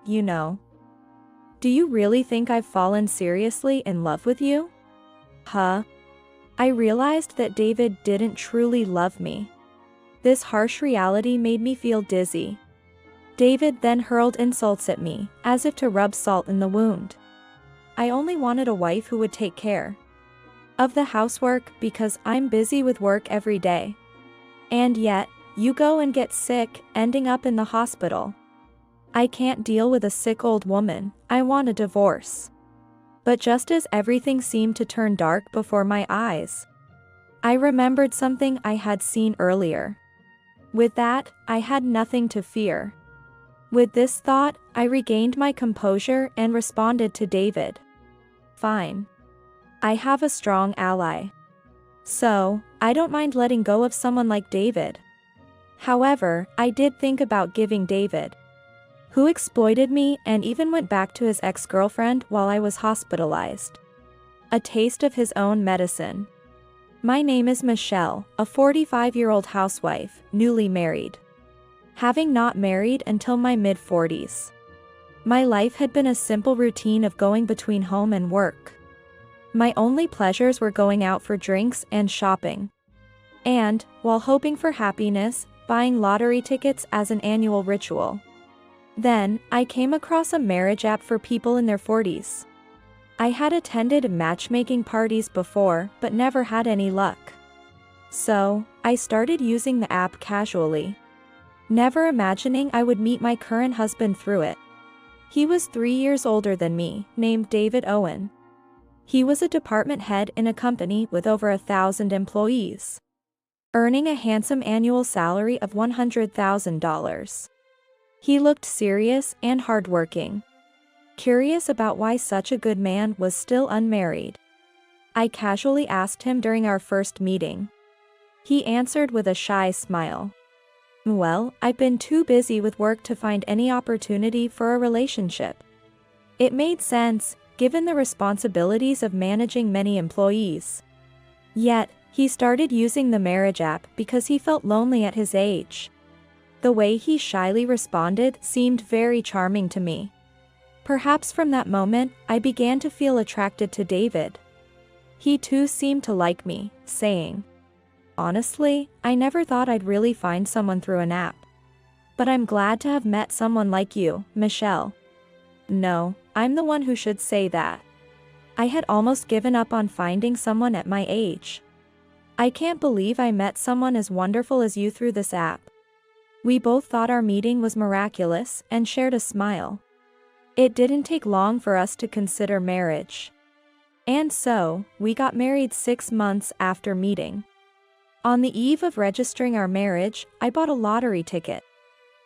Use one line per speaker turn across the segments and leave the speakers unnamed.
you know. Do you really think I've fallen seriously in love with you? Huh? I realized that David didn't truly love me. This harsh reality made me feel dizzy. David then hurled insults at me, as if to rub salt in the wound. I only wanted a wife who would take care of the housework because I'm busy with work every day. And yet, you go and get sick, ending up in the hospital. I can't deal with a sick old woman, I want a divorce. But just as everything seemed to turn dark before my eyes, I remembered something I had seen earlier. With that, I had nothing to fear. With this thought, I regained my composure and responded to David. Fine. I have a strong ally. So, I don't mind letting go of someone like David. However, I did think about giving David, who exploited me and even went back to his ex-girlfriend while I was hospitalized, a taste of his own medicine. My name is Michelle, a 45-year-old housewife, newly married. Having not married until my mid-40s. My life had been a simple routine of going between home and work. My only pleasures were going out for drinks and shopping. And, while hoping for happiness, buying lottery tickets as an annual ritual. Then, I came across a marriage app for people in their 40s. I had attended matchmaking parties before, but never had any luck. So, I started using the app casually, never imagining I would meet my current husband through it. He was 3 years older than me, named David Owen. He was a department head in a company with over 1,000 employees, earning a handsome annual salary of $100,000. He looked serious and hardworking. Curious about why such a good man was still unmarried, I casually asked him during our first meeting. He answered with a shy smile. Well, I've been too busy with work to find any opportunity for a relationship. It made sense, given the responsibilities of managing many employees. Yet, he started using the marriage app because he felt lonely at his age. The way he shyly responded seemed very charming to me. Perhaps from that moment, I began to feel attracted to David. He too seemed to like me, saying, "Honestly, I never thought I'd really find someone through an app. But I'm glad to have met someone like you, Michelle." No, I'm the one who should say that. I had almost given up on finding someone at my age. I can't believe I met someone as wonderful as you through this app. We both thought our meeting was miraculous and shared a smile. It didn't take long for us to consider marriage. And so, we got married 6 months after meeting. On the eve of registering our marriage, I bought a lottery ticket,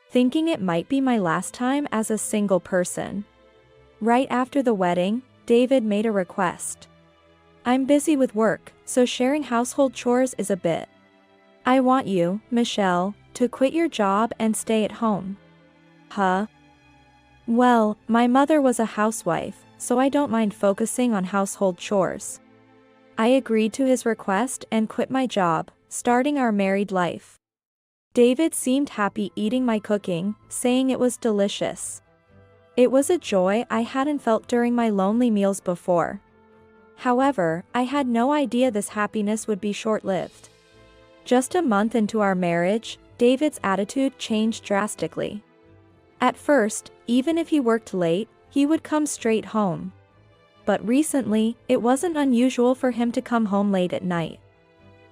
thinking it might be my last time as a single person. Right after the wedding, David made a request. I'm busy with work, so sharing household chores is a bit. I want you, Michelle, to quit your job and stay at home. Huh? Well, my mother was a housewife, so I don't mind focusing on household chores. I agreed to his request and quit my job, starting our married life. David seemed happy eating my cooking, saying it was delicious. It was a joy I hadn't felt during my lonely meals before. However, I had no idea this happiness would be short-lived. Just a month into our marriage, David's attitude changed drastically. At first, even if he worked late, he would come straight home. But recently, it wasn't unusual for him to come home late at night.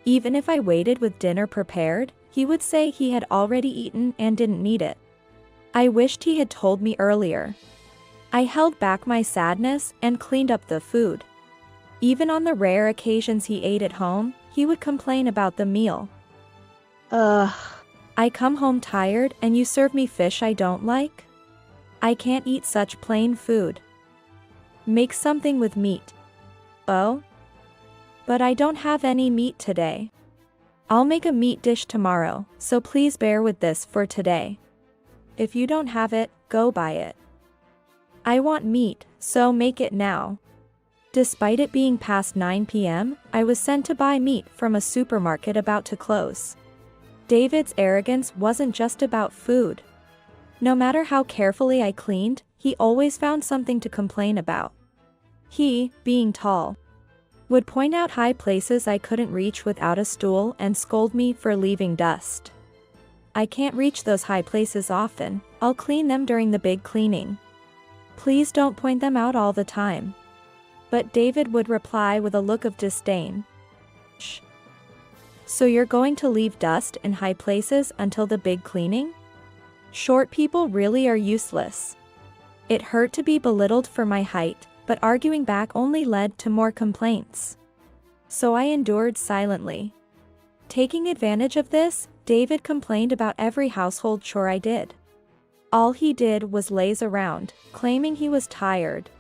Even if I waited with dinner prepared, he would say he had already eaten and didn't need it. I wished he had told me earlier. I held back my sadness and cleaned up the food. Even on the rare occasions he ate at home, he would complain about the meal. Ugh. I come home tired and you serve me fish I don't like? I can't eat such plain food. Make something with meat. Oh? But I don't have any meat today. I'll make a meat dish tomorrow, so please bear with this for today. If you don't have it, go buy it. I want meat, so make it now. Despite it being past 9 p.m., I was sent to buy meat from a supermarket about to close. David's arrogance wasn't just about food. No matter how carefully I cleaned, he always found something to complain about. He, being tall, would point out high places I couldn't reach without a stool and scold me for leaving dust. I can't reach those high places often, I'll clean them during the big cleaning. Please don't point them out all the time. But David would reply with a look of disdain. Shh. So you're going to leave dust in high places until the big cleaning? Short people really are useless. It hurt to be belittled for my height, but arguing back only led to more complaints. So I endured silently. Taking advantage of this, David complained about every household chore I did. All he did was laze around, claiming he was tired.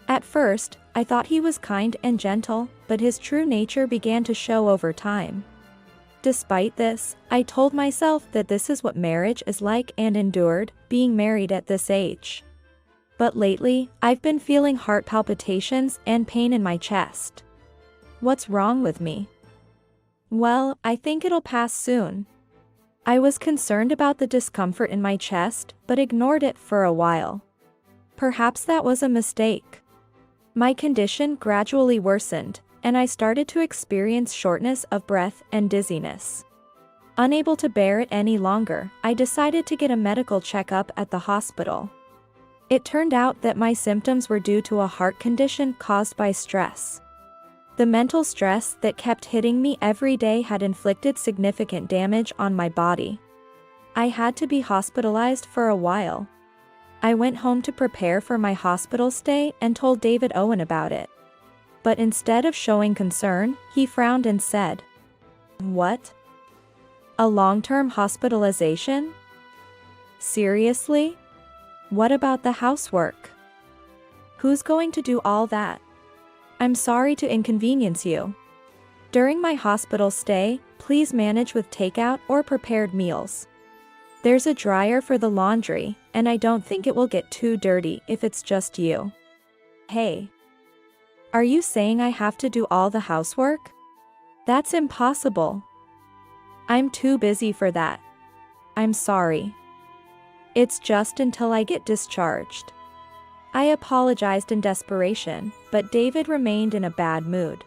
At first, I thought he was kind and gentle, but his true nature began to show over time. Despite this, I told myself that this is what marriage is like and endured, being married at this age. But lately, I've been feeling heart palpitations and pain in my chest. What's wrong with me? Well, I think it'll pass soon. I was concerned about the discomfort in my chest, but ignored it for a while. Perhaps that was a mistake. My condition gradually worsened, and I started to experience shortness of breath and dizziness. Unable to bear it any longer, I decided to get a medical checkup at the hospital. It turned out that my symptoms were due to a heart condition caused by stress. The mental stress that kept hitting me every day had inflicted significant damage on my body. I had to be hospitalized for a while. I went home to prepare for my hospital stay and told David Owen about it. But instead of showing concern, he frowned and said, "What? A long-term hospitalization? Seriously? What about the housework? Who's going to do all that? I'm sorry to inconvenience you. During my hospital stay, please manage with takeout or prepared meals. There's a dryer for the laundry, and I don't think it will get too dirty if it's just you." Hey. Are you saying I have to do all the housework? That's impossible. I'm too busy for that. I'm sorry. It's just until I get discharged. I apologized in desperation, but David remained in a bad mood.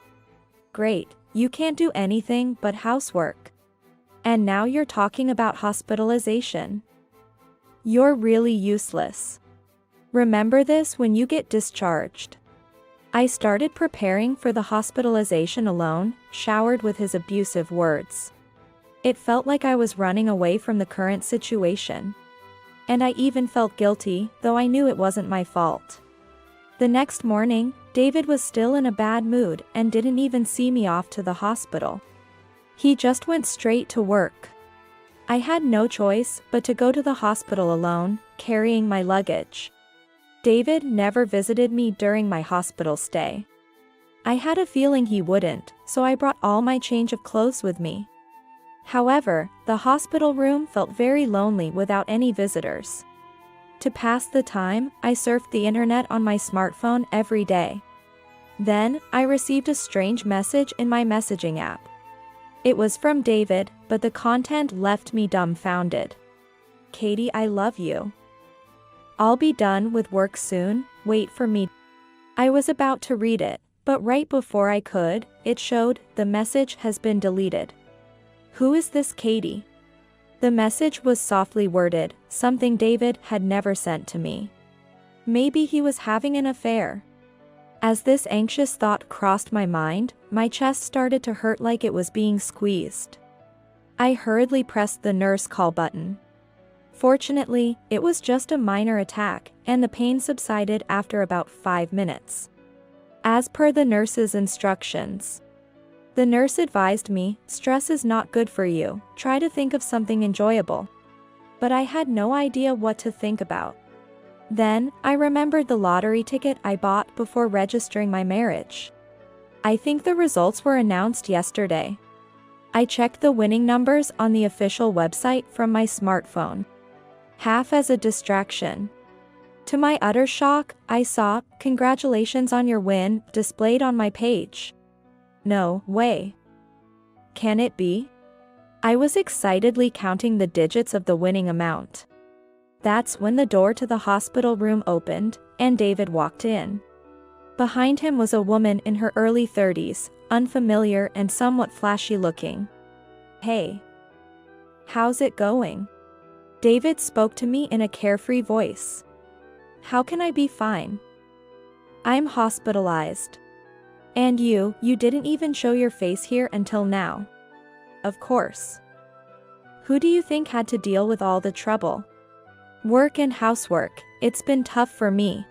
Great, you can't do anything but housework. And now you're talking about hospitalization. You're really useless. Remember this when you get discharged. I started preparing for the hospitalization alone, showered with his abusive words. It felt like I was running away from the current situation. And I even felt guilty, though I knew it wasn't my fault. The next morning, David was still in a bad mood and didn't even see me off to the hospital. He just went straight to work. I had no choice but to go to the hospital alone, carrying my luggage. David never visited me during my hospital stay. I had a feeling he wouldn't, so I brought all my change of clothes with me. However, the hospital room felt very lonely without any visitors. To pass the time, I surfed the internet on my smartphone every day. Then, I received a strange message in my messaging app. It was from David, but the content left me dumbfounded. "Katie, I love you. I'll be done with work soon, wait for me." I was about to read it, but right before I could, it showed, "The message has been deleted." Who is this Katie? The message was softly worded, something David had never sent to me. Maybe he was having an affair. As this anxious thought crossed my mind, my chest started to hurt like it was being squeezed. I hurriedly pressed the nurse call button. Fortunately, it was just a minor attack, and the pain subsided after about 5 minutes. As per the nurse's instructions. The nurse advised me, "Stress is not good for you, try to think of something enjoyable." But I had no idea what to think about. Then, I remembered the lottery ticket I bought before registering my marriage. I think the results were announced yesterday. I checked the winning numbers on the official website from my smartphone. Half as a distraction. To my utter shock, I saw, "Congratulations on your win," displayed on my page. No way. Can it be? I was excitedly counting the digits of the winning amount. That's when the door to the hospital room opened, and David walked in. Behind him was a woman in her early 30s, unfamiliar and somewhat flashy looking. "Hey. How's it going?" David spoke to me in a carefree voice. "How can I be fine? I'm hospitalized. And you didn't even show your face here until now." "Of course. Who do you think had to deal with all the trouble? Work and housework, it's been tough for me."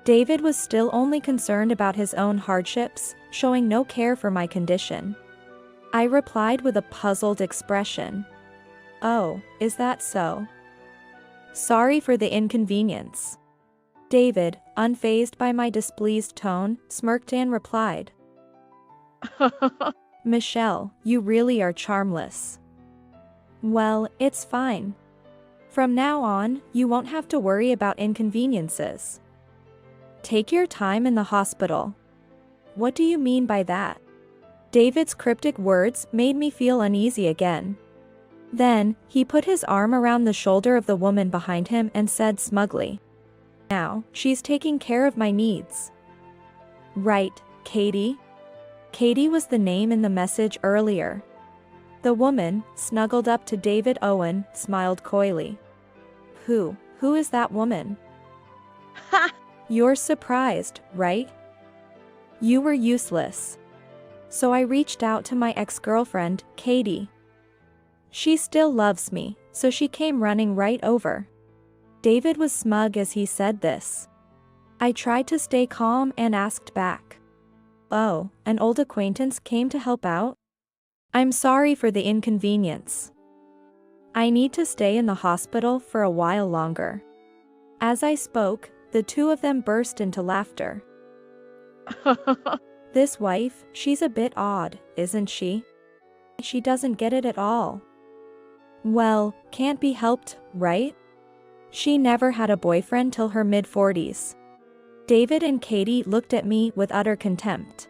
David was still only concerned about his own hardships, showing no care for my condition. I replied with a puzzled expression. "Oh, is that so? Sorry for the inconvenience." David, unfazed by my displeased tone, smirked and replied, "Michelle, you really are charmless. Well, it's fine. From now on, you won't have to worry about inconveniences. Take your time in the hospital." "What do you mean by that?" David's cryptic words made me feel uneasy again. Then, he put his arm around the shoulder of the woman behind him and said smugly, "Now, she's taking care of my needs." "Right, Katie?" Katie was the name in the message earlier. The woman, snuggled up to David Owen, smiled coyly. Who is that woman?" "Ha! You're surprised, right? You were useless. So I reached out to my ex-girlfriend, Katie. She still loves me, so she came running right over." David was smug as he said this. I tried to stay calm and asked back, "Oh, an old acquaintance came to help out? I'm sorry for the inconvenience. I need to stay in the hospital for a while longer." As I spoke, the two of them burst into laughter. "This wife, she's a bit odd, isn't she? She doesn't get it at all." "Well, can't be helped, right? She never had a boyfriend till her mid-40s. David and Katie looked at me with utter contempt.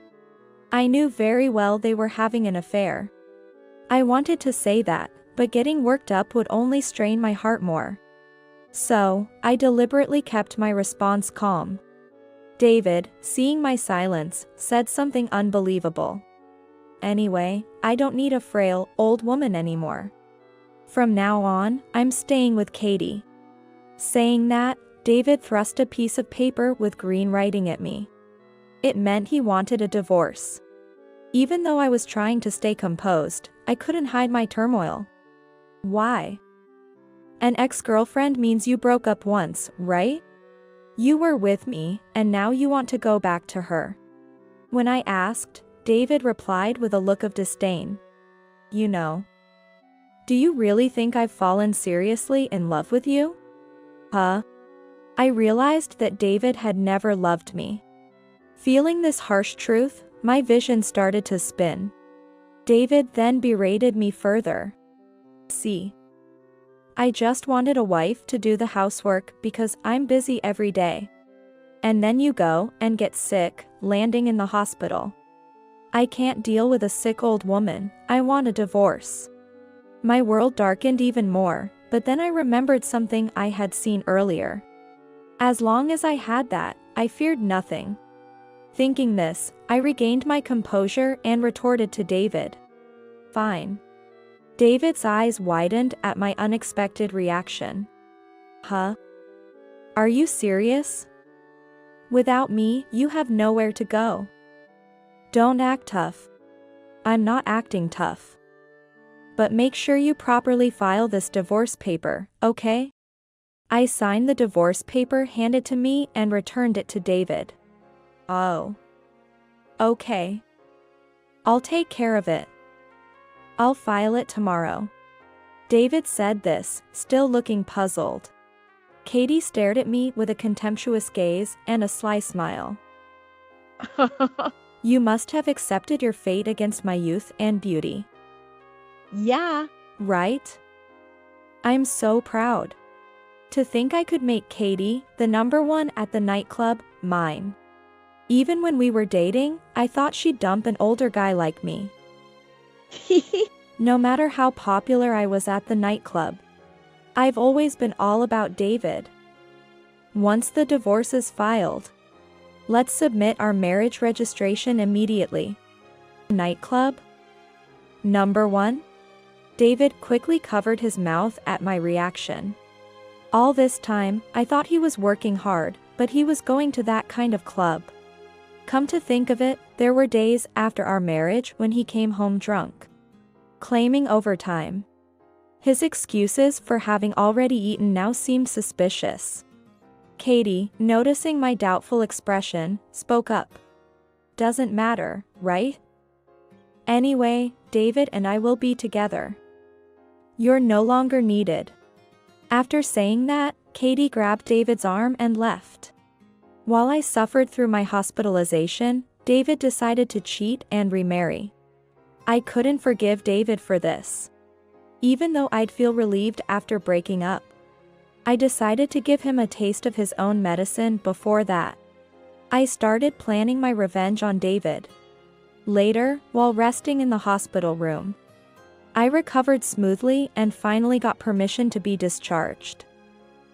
I knew very well they were having an affair. I wanted to say that, but getting worked up would only strain my heart more. So, I deliberately kept my response calm. David, seeing my silence, said something unbelievable. "Anyway, I don't need a frail, old woman anymore. From now on, I'm staying with Katie." Saying that, David thrust a piece of paper with green writing at me. It meant he wanted a divorce. Even though I was trying to stay composed, I couldn't hide my turmoil. "Why? An ex-girlfriend means you broke up once, right? You were with me, and now you want to go back to her." When I asked, David replied with a look of disdain. "You know. Do you really think I've fallen seriously in love with you? Huh?" I realized that David had never loved me. Feeling this harsh truth, my vision started to spin. David then berated me further. "See? I just wanted a wife to do the housework because I'm busy every day. And then you go and get sick, landing in the hospital. I can't deal with a sick old woman, I want a divorce." My world darkened even more, but then I remembered something I had seen earlier. As long as I had that, I feared nothing. Thinking this, I regained my composure and retorted to David. "Fine." David's eyes widened at my unexpected reaction. "Huh? Are you serious? Without me, you have nowhere to go. Don't act tough." "I'm not acting tough. But make sure you properly file this divorce paper, okay?" I signed the divorce paper handed to me and returned it to David. "Oh. Okay. I'll take care of it. I'll file it tomorrow." David said this, still looking puzzled. Katie stared at me with a contemptuous gaze and a sly smile. "You must have accepted your fate against my youth and beauty." "Yeah. Right? I'm so proud. To think I could make Katie, the #1 at the nightclub, mine. Even when we were dating, I thought she'd dump an older guy like me. No matter how popular I was at the nightclub. I've always been all about David. Once the divorce is filed, let's submit our marriage registration immediately. Nightclub? Number 1. David quickly covered his mouth at my reaction. All this time, I thought he was working hard, but he was going to that kind of club. Come to think of it, there were days after our marriage when he came home drunk, claiming overtime. His excuses for having already eaten now seemed suspicious. Katie, noticing my doubtful expression, spoke up. Doesn't matter, right? Anyway, David and I will be together. You're no longer needed. After saying that, Katie grabbed David's arm and left. While I suffered through my hospitalization, David decided to cheat and remarry. I couldn't forgive David for this. Even though I'd feel relieved after breaking up, I decided to give him a taste of his own medicine before that. I started planning my revenge on David. Later, while resting in the hospital room, I recovered smoothly and finally got permission to be discharged.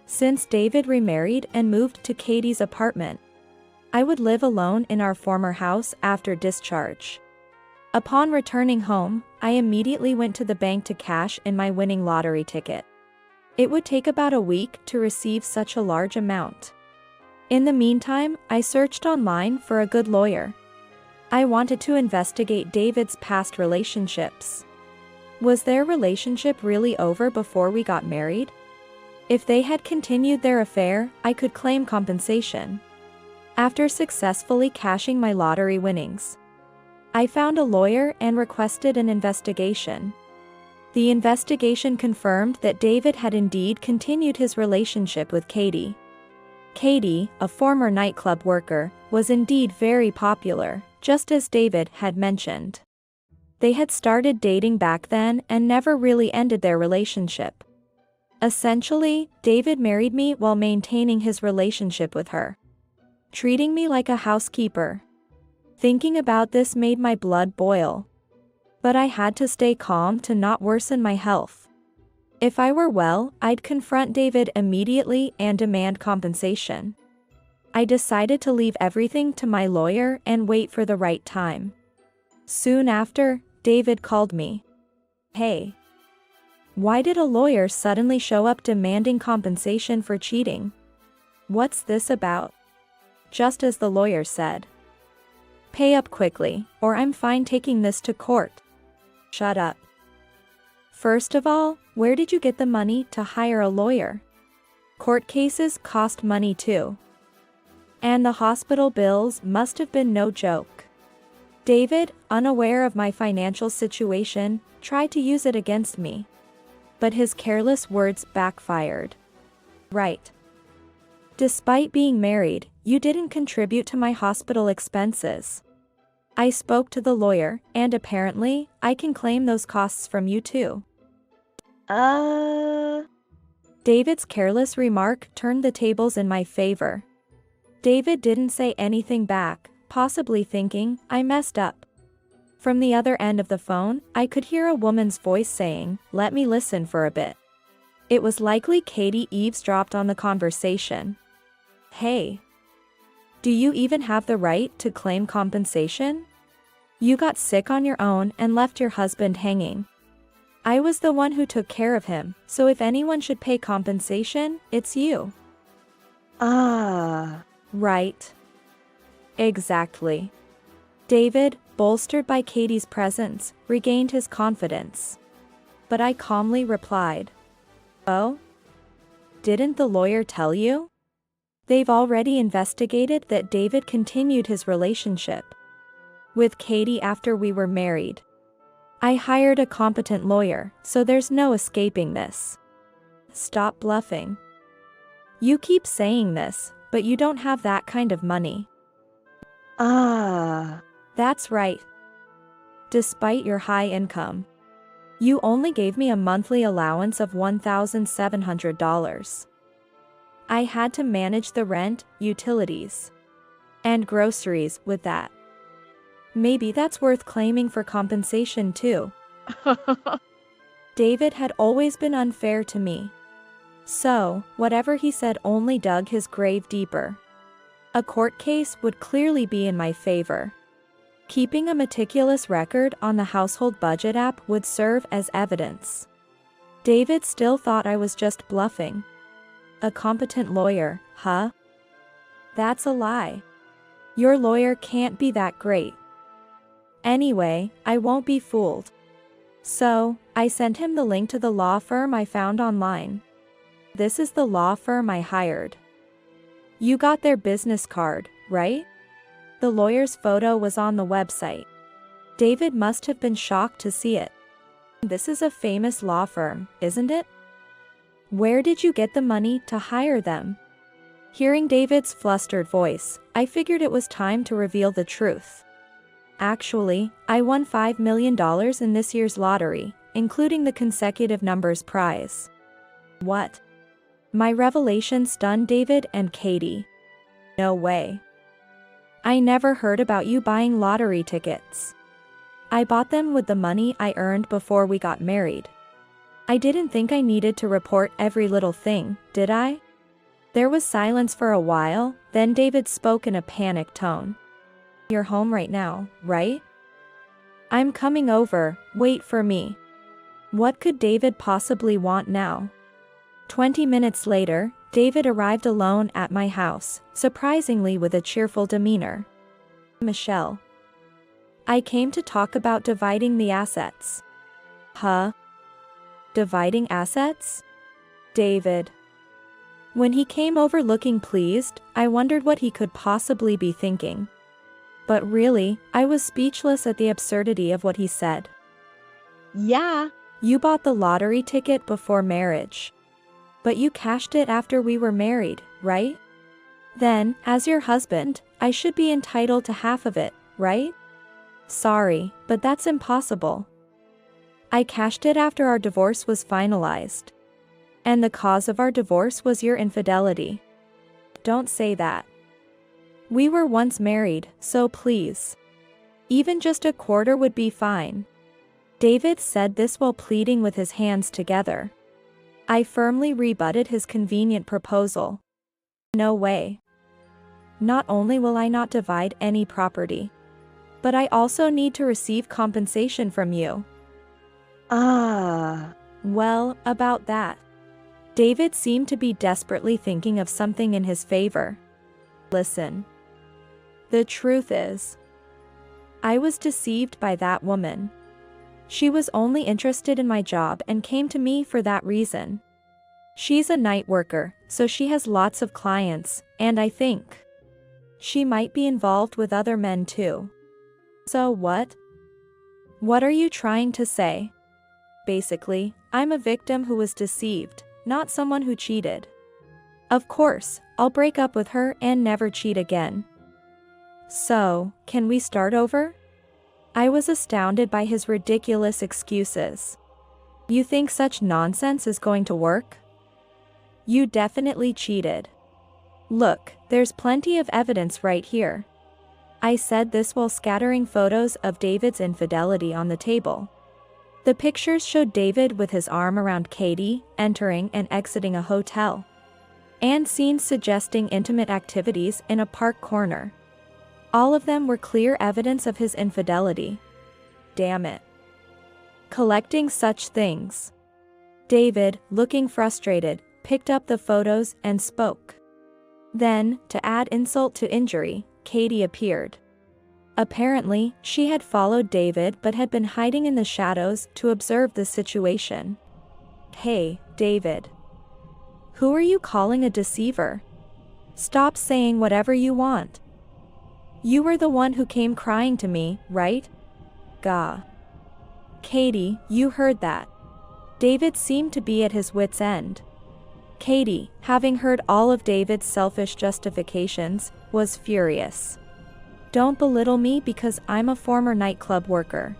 Since David remarried and moved to Katie's apartment, I would live alone in our former house after discharge. Upon returning home, I immediately went to the bank to cash in my winning lottery ticket. It would take about a week to receive such a large amount. In the meantime, I searched online for a good lawyer. I wanted to investigate David's past relationships. Was their relationship really over before we got married? If they had continued their affair, I could claim compensation. After successfully cashing my lottery winnings, I found a lawyer and requested an investigation. The investigation confirmed that David had indeed continued his relationship with Katie. Katie, a former nightclub worker, was indeed very popular, just as David had mentioned. They had started dating back then and never really ended their relationship. Essentially, David married me while maintaining his relationship with her, treating me like a housekeeper. Thinking about this made my blood boil. But I had to stay calm to not worsen my health. If I were well, I'd confront David immediately and demand compensation. I decided to leave everything to my lawyer and wait for the right time. Soon after, David called me. Hey. Why did a lawyer suddenly show up demanding compensation for cheating? What's this about? Just as the lawyer said. Pay up quickly, or I'm fine taking this to court. Shut up. First of all, where did you get the money to hire a lawyer? Court cases cost money too. And the hospital bills must have been no joke. David, unaware of my financial situation, tried to use it against me. But his careless words backfired. Right. Despite being married, you didn't contribute to my hospital expenses. I spoke to the lawyer, and apparently, I can claim those costs from you too. David's careless remark turned the tables in my favor. David didn't say anything back, possibly thinking I messed up. From the other end of the phone, I could hear a woman's voice saying, "Let me listen for a bit." It was likely Katie eavesdropped on the conversation. Hey. Do you even have the right to claim compensation? You got sick on your own and left your husband hanging. I was the one who took care of him, so if anyone should pay compensation, it's you. Right. Exactly. David, bolstered by Katie's presence, regained his confidence. But I calmly replied, "Oh? Didn't the lawyer tell you? They've already investigated that David continued his relationship with Katie after we were married. I hired a competent lawyer, so there's no escaping this. Stop bluffing. You keep saying this, but you don't have that kind of money." That's right. Despite your high income, you only gave me a monthly allowance of $1,700. I had to manage the rent, utilities, and groceries with that. Maybe that's worth claiming for compensation too. David had always been unfair to me. So, whatever he said only dug his grave deeper. A court case would clearly be in my favor. Keeping a meticulous record on the household budget app would serve as evidence. David still thought I was just bluffing. A competent lawyer, huh? That's a lie. Your lawyer can't be that great. Anyway, I won't be fooled. So, I sent him the link to the law firm I found online. This is the law firm I hired. You got their business card, right? The lawyer's photo was on the website. David must have been shocked to see it. This is a famous law firm, isn't it? Where did you get the money to hire them? Hearing David's flustered voice, I figured it was time to reveal the truth. Actually, I won $5 million in this year's lottery, including the consecutive numbers prize. What? My revelation stunned David and Katie. No way. I never heard about you buying lottery tickets. I bought them with the money I earned before we got married. I didn't think I needed to report every little thing, did I? There was silence for a while, then David spoke in a panicked tone. You're home right now, right? I'm coming over, wait for me. What could David possibly want now? 20 minutes later, David arrived alone at my house, surprisingly with a cheerful demeanor. Michelle. I came to talk about dividing the assets. Huh? Dividing assets? David. When he came over looking pleased, I wondered what he could possibly be thinking. But really, I was speechless at the absurdity of what he said. Yeah, you bought the lottery ticket before marriage. But you cashed it after we were married, right? Then, as your husband, I should be entitled to half of it, right? Sorry, but that's impossible. I cashed it after our divorce was finalized. And the cause of our divorce was your infidelity. Don't say that. We were once married, so please. Even just a quarter would be fine. David said this while pleading with his hands together. I firmly rebutted his convenient proposal. No way. Not only will I not divide any property, but I also need to receive compensation from you. Well, about that. David seemed to be desperately thinking of something in his favor. Listen. The truth is, I was deceived by that woman. She was only interested in my job and came to me for that reason. She's a night worker, so she has lots of clients, and I think she might be involved with other men too. So what? What are you trying to say? Basically, I'm a victim who was deceived, not someone who cheated. Of course, I'll break up with her and never cheat again. So, can we start over? I was astounded by his ridiculous excuses. You think such nonsense is going to work? You definitely cheated. Look, there's plenty of evidence right here. I said this while scattering photos of David's infidelity on the table. The pictures showed David with his arm around Katie, entering and exiting a hotel. And scenes suggesting intimate activities in a park corner. All of them were clear evidence of his infidelity. Damn it. Collecting such things. David, looking frustrated, picked up the photos and spoke. Then, to add insult to injury, Katie appeared. Apparently, she had followed David but had been hiding in the shadows to observe the situation. Hey, David. Who are you calling a deceiver? Stop saying whatever you want. You were the one who came crying to me, right? Gah. Katie, you heard that. David seemed to be at his wit's end. Katie, having heard all of David's selfish justifications, was furious. Don't belittle me because I'm a former nightclub worker.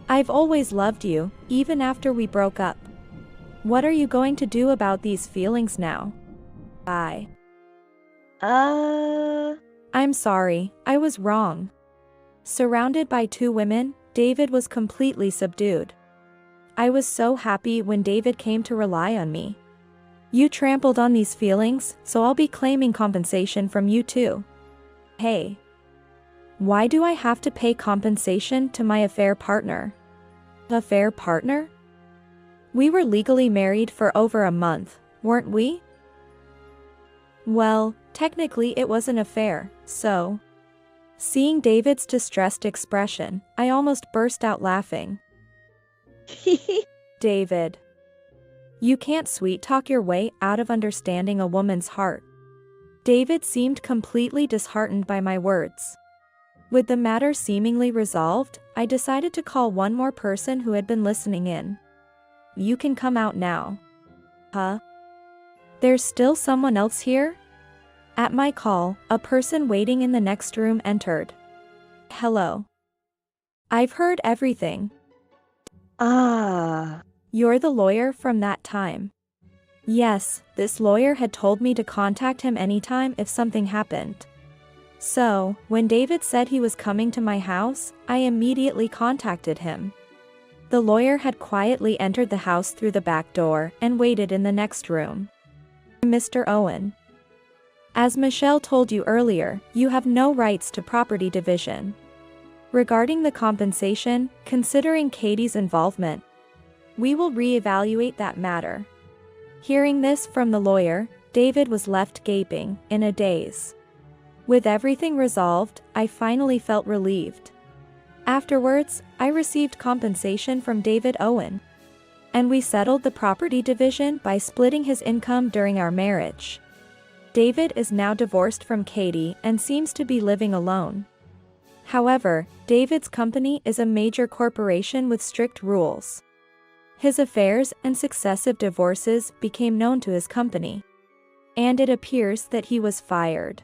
I've always loved you, even after we broke up. What are you going to do about these feelings now? Bye. I'm sorry, I was wrong. Surrounded by two women, David was completely subdued. I was so happy when David came to rely on me. You trampled on these feelings, so I'll be claiming compensation from you too. Hey. Why do I have to pay compensation to my affair partner? Affair partner? We were legally married for over a month, weren't we? Well, technically it was an affair, so. Seeing David's distressed expression, I almost burst out laughing. David. You can't sweet-talk your way out of understanding a woman's heart. David seemed completely disheartened by my words. With the matter seemingly resolved, I decided to call one more person who had been listening in. You can come out now. Huh? There's still someone else here? At my call, a person waiting in the next room entered. Hello. I've heard everything. You're the lawyer from that time. Yes, this lawyer had told me to contact him anytime if something happened. So, when David said he was coming to my house, I immediately contacted him. The lawyer had quietly entered the house through the back door and waited in the next room. Mr. Owen. As Michelle told you earlier, you have no rights to property division. Regarding the compensation, considering Katie's involvement, we will reevaluate that matter. Hearing this from the lawyer, David was left gaping, in a daze. With everything resolved, I finally felt relieved. Afterwards, I received compensation from David Owen. And we settled the property division by splitting his income during our marriage. David is now divorced from Katie and seems to be living alone. However, David's company is a major corporation with strict rules. His affairs and successive divorces became known to his company. And it appears that he was fired.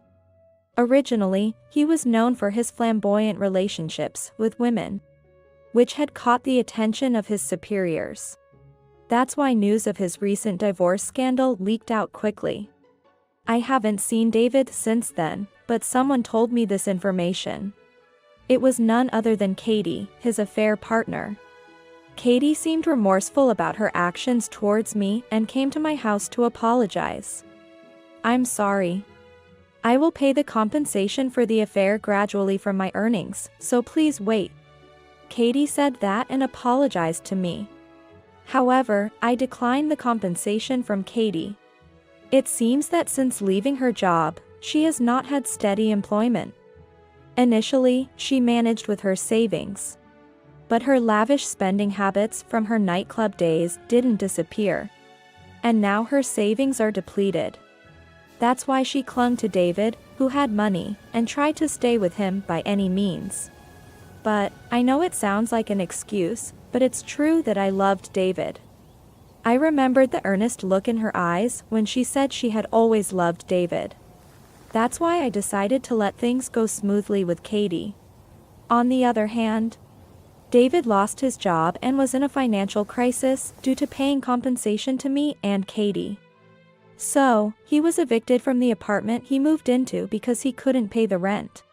Originally, he was known for his flamboyant relationships with women, which had caught the attention of his superiors. That's why news of his recent divorce scandal leaked out quickly. I haven't seen David since then, but someone told me this information. It was none other than Katie, his affair partner. Katie seemed remorseful about her actions towards me and came to my house to apologize. I'm sorry. I will pay the compensation for the affair gradually from my earnings, so please wait. Katie said that and apologized to me. However, I declined the compensation from Katie. It seems that since leaving her job, she has not had steady employment. Initially, she managed with her savings. But her lavish spending habits from her nightclub days didn't disappear. And now her savings are depleted. That's why she clung to David, who had money, and tried to stay with him by any means. But, I know it sounds like an excuse, but it's true that I loved David. I remembered the earnest look in her eyes when she said she had always loved David. That's why I decided to let things go smoothly with Katie. On the other hand, David lost his job and was in a financial crisis due to paying compensation to me and Katie. So, he was evicted from the apartment he moved into because he couldn't pay the rent.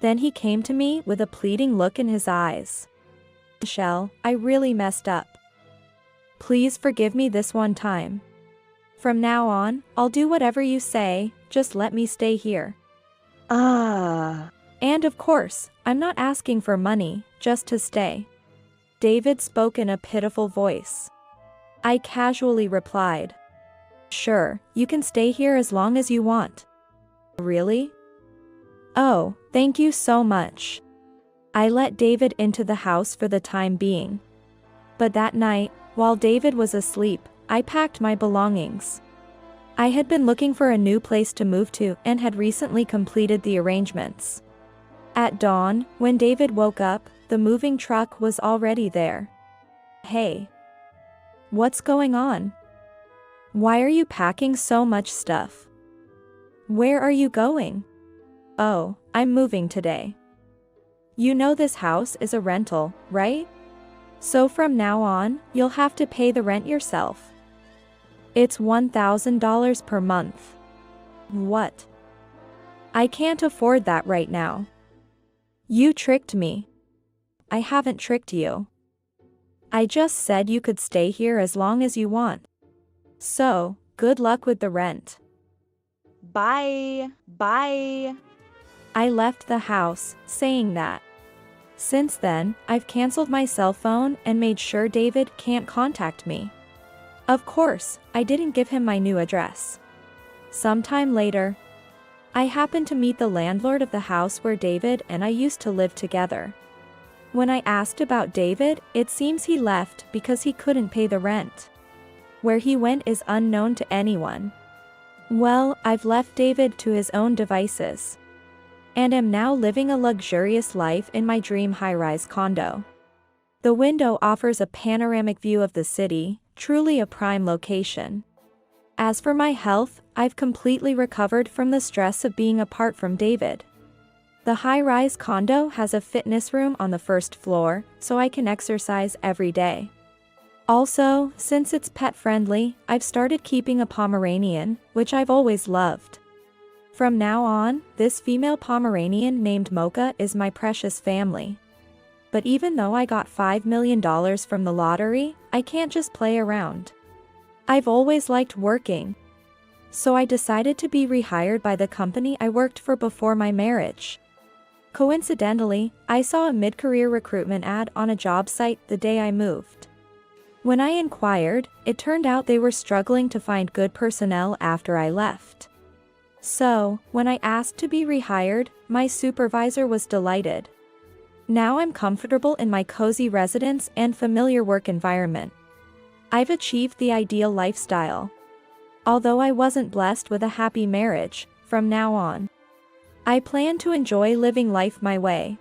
Then he came to me with a pleading look in his eyes. Michelle, I really messed up. Please forgive me this one time. From now on, I'll do whatever you say, just let me stay here. And of course, I'm not asking for money, just to stay. David spoke in a pitiful voice. I casually replied. Sure, you can stay here as long as you want. Really? Oh, thank you so much. I let David into the house for the time being. But that night, while David was asleep, I packed my belongings. I had been looking for a new place to move to and had recently completed the arrangements. At dawn, when David woke up, the moving truck was already there. Hey. What's going on? Why are you packing so much stuff? Where are you going? Oh, I'm moving today. You know this house is a rental, right? So from now on, you'll have to pay the rent yourself. It's $1,000 per month. What? I can't afford that right now. You tricked me. I haven't tricked you. I just said you could stay here as long as you want. So, Good luck with the rent.
Bye. Bye.
I left the house, saying that. Since then, I've canceled my cell phone and made sure David can't contact me. Of course, I didn't give him my new address. Sometime later, I happened to meet the landlord of the house where David and I used to live together. When I asked about David, it seems he left because he couldn't pay the rent. Where he went is unknown to anyone. Well, I've left David to his own devices, and am now living a luxurious life in my dream high-rise condo. The window offers a panoramic view of the city, truly a prime location. As for my health, I've completely recovered from the stress of being apart from David. The high-rise condo has a fitness room on the first floor, so I can exercise every day. Also, since it's pet-friendly, I've started keeping a Pomeranian, which I've always loved. From now on, this female Pomeranian named Mocha is my precious family. But even though I got $5 million from the lottery, I can't just play around. I've always liked working. So I decided to be rehired by the company I worked for before my marriage. Coincidentally, I saw a mid-career recruitment ad on a job site the day I moved. When I inquired, it turned out they were struggling to find good personnel after I left. So, when I asked to be rehired, my supervisor was delighted. Now I'm comfortable in my cozy residence and familiar work environment. I've achieved the ideal lifestyle. Although I wasn't blessed with a happy marriage, from now on, I plan to enjoy living life my way.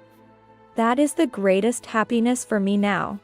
That is the greatest happiness for me now.